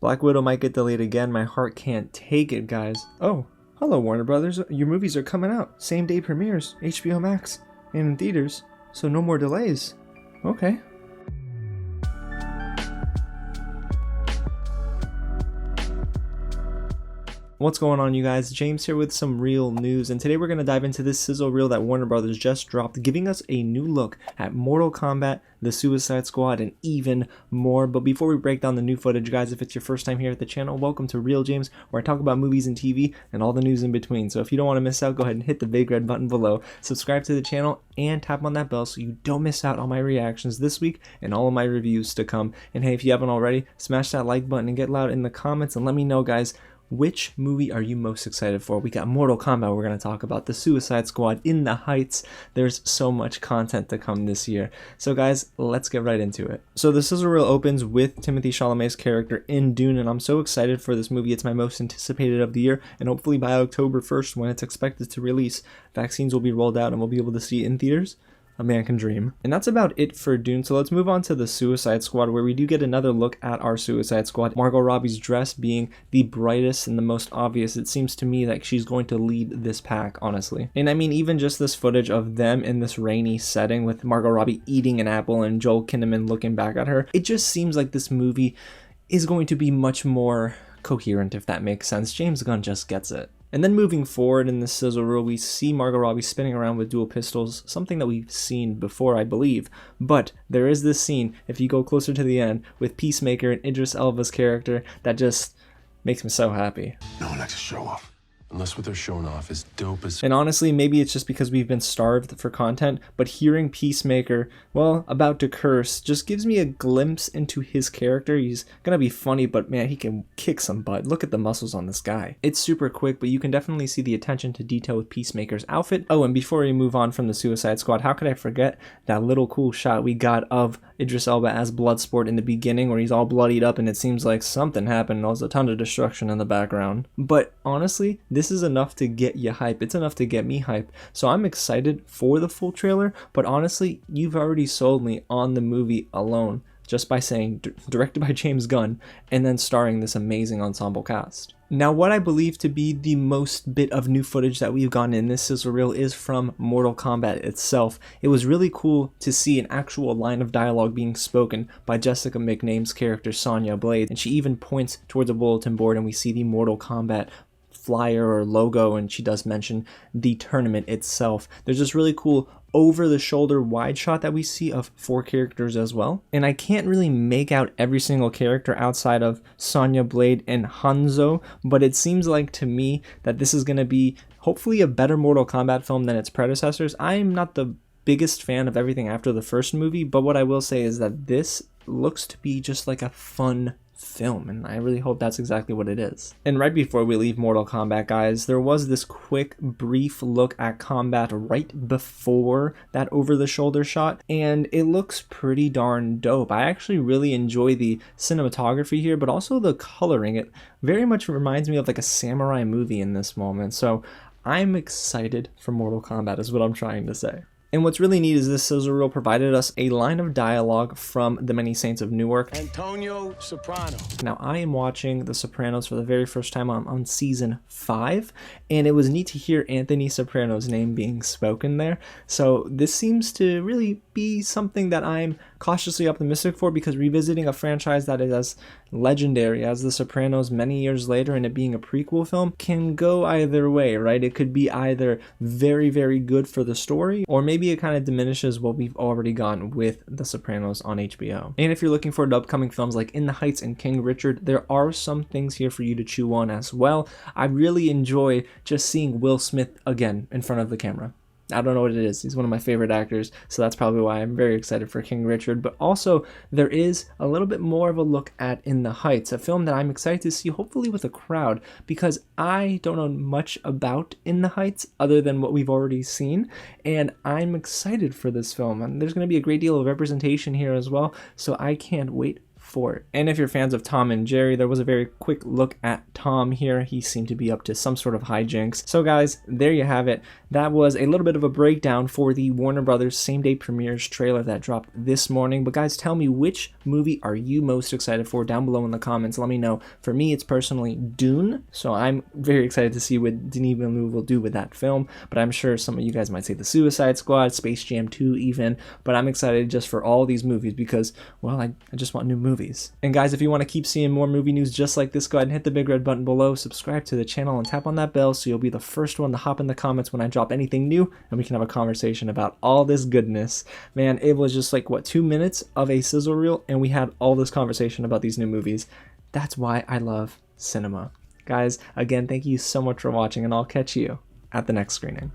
Black Widow might get delayed again. My heart can't take it, guys. Oh, hello, Warner Brothers. Your movies are coming out. Same day premieres, HBO Max, and in theaters. So no more delays. Okay. What's going on, you guys? James here with some real news, and today we're going to dive into this sizzle reel that Warner Brothers just dropped, giving us a new look at Mortal Kombat, the Suicide Squad, and even more. But before we break down the new footage, guys, if it's your first time here at the channel, welcome to Real James, where I talk about movies and TV and all the news in between. So if you don't want to miss out, go ahead and hit the big red button below, subscribe to the channel, and tap on that bell so you don't miss out on my reactions this week and all of my reviews to come. And hey, if you haven't already, smash that like button and get loud in the comments and let me know, guys, which movie are you most excited for? We got Mortal Kombat we're going to talk about, the Suicide Squad, In the Heights. There's so much content to come this year. So guys, let's get right into it. So the sizzle reel opens with Timothée Chalamet's character in Dune, and I'm so excited for this movie. It's my most anticipated of the year, and hopefully by October 1st, when it's expected to release, vaccines will be rolled out and we'll be able to see it in theaters. A man can dream. And that's about it for Dune. So let's move on to the Suicide Squad, where we do get another look at our Suicide Squad. Margot Robbie's dress being the brightest and the most obvious. It seems to me like she's going to lead this pack, honestly. And I mean, even just this footage of them in this rainy setting with Margot Robbie eating an apple and Joel Kinnaman looking back at her, it just seems like this movie is going to be much more coherent, if that makes sense. James Gunn just gets it. And then moving forward in the sizzle reel, we see Margot Robbie spinning around with dual pistols, something that we've seen before, I believe. But there is this scene, if you go closer to the end, with Peacemaker and Idris Elba's character that just makes me so happy. No one likes to show off. Unless what they're showing off is dope as... And honestly, maybe it's just because we've been starved for content, but hearing Peacemaker, well, about to curse, just gives me a glimpse into his character. He's gonna be funny, but man, he can kick some butt. Look at the muscles on this guy. It's super quick, but you can definitely see the attention to detail with Peacemaker's outfit. Oh, and before we move on from the Suicide Squad, how could I forget that little cool shot we got of Idris Elba as Bloodsport in the beginning, where he's all bloodied up and it seems like something happened and there's a ton of destruction in the background. But honestly, this is enough to get you hype. It's enough to get me hype. So I'm excited for the full trailer, but honestly, you've already sold me on the movie alone just by saying directed by James Gunn and then starring this amazing ensemble cast. Now, what I believe to be the most bit of new footage that we've gotten in this sizzle reel is from Mortal Kombat itself. It was really cool to see an actual line of dialogue being spoken by Jessica McName's character Sonya Blade, and she even points towards a bulletin board and we see the Mortal Kombat flyer or logo, and she does mention the tournament itself. There's this really cool over-the-shoulder wide shot that we see of 4 characters as well, and I can't really make out every single character outside of Sonya Blade and Hanzo, but it seems like to me that this is going to be hopefully a better Mortal Kombat film than its predecessors. I'm not the biggest fan of everything after the first movie, but what I will say is that this looks to be just like a fun film, and I really hope that's exactly what it is. And right before we leave Mortal Kombat, guys, there was this quick brief look at Kombat right before that over-the-shoulder shot, and it looks pretty darn dope. I actually really enjoy the cinematography here, but also the coloring. It very much reminds me of like a samurai movie in this moment, so I'm excited for Mortal Kombat is what I'm trying to say. And what's really neat is this sizzle reel provided us a line of dialogue from The Many Saints of Newark. Antonio Soprano. Now, I am watching The Sopranos for the very first time on season 5, and it was neat to hear Anthony Soprano's name being spoken there. So this seems to really be something that I'm cautiously optimistic for, because revisiting a franchise that is as legendary as The Sopranos many years later and it being a prequel film can go either way, right? It could be either very, very good for the story, or maybe it kind of diminishes what we've already gotten with The Sopranos on HBO. And if you're looking forward to upcoming films like In the Heights and King Richard, there are some things here for you to chew on as well. I really enjoy just seeing Will Smith again in front of the camera. I don't know what it is. He's one of my favorite actors, so that's probably why I'm very excited for King Richard. But also, there is a little bit more of a look at In the Heights, a film that I'm excited to see, hopefully with a crowd, because I don't know much about In the Heights other than what we've already seen, and I'm excited for this film. And there's going to be a great deal of representation here as well, so I can't wait for it. And if you're fans of Tom and Jerry, there was a very quick look at Tom here. He seemed to be up to some sort of hijinks. So guys, there you have it. That was a little bit of a breakdown for the Warner Brothers same-day premieres trailer that dropped this morning. But guys, tell me, which movie are you most excited for down below in the comments? Let me know. For me, it's personally Dune, so I'm very excited to see what Denis Villeneuve will do with that film. But I'm sure some of you guys might say the Suicide Squad, Space Jam 2 even. But I'm excited just for all these movies because, well, I just want new movies. And guys, if you want to keep seeing more movie news just like this, go ahead and hit the big red button below, subscribe to the channel, and tap on that bell so you'll be the first one to hop in the comments when I drop anything new, and we can have a conversation about all this goodness. Man, it was just like, what, 2 minutes of a sizzle reel, and we had all this conversation about these new movies. That's why I love cinema. Guys, again, thank you so much for watching, and I'll catch you at the next screening.